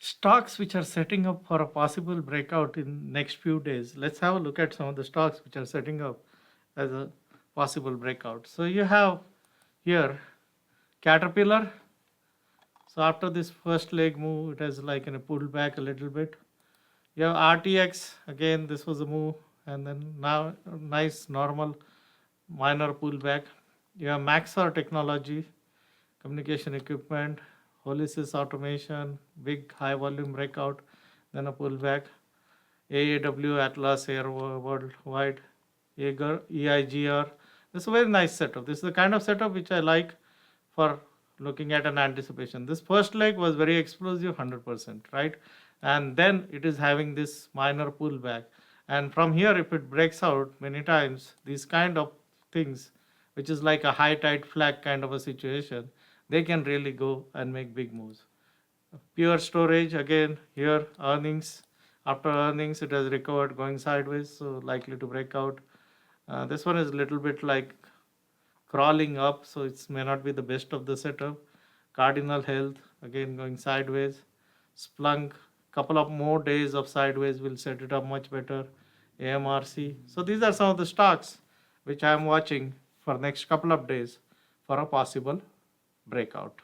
Stocks which are setting up for a possible breakout in next few days. Let's have a look at some of the stocks which are setting up as a possible breakout. So you have here Caterpillar. So after this first leg move, it has like pulled back a little bit. You have RTX, again this was a move, and then now a nice normal minor pullback. You have Maxar Technology, communication equipment, Holisys Automation, big high volume breakout, then a pullback. AAW, Atlas Air Worldwide, EIGR. This is a very nice setup. This is the kind of setup which I like for looking at an anticipation. This first leg was very explosive, 100%, right? And then it is having this minor pullback. And from here, if it breaks out many times, these kind of things, which is like a high tide flag kind of a situation, they can really go and make big moves. Pure Storage, again here earnings, after earnings it has recovered going sideways, so likely to break out. This one is a little bit like crawling up, so it may not be the best of the setup. Cardinal Health, again going sideways. Splunk, couple of more days of sideways will set it up much better. AMRC. So these are some of the stocks which I am watching for next couple of days for a possible breakout.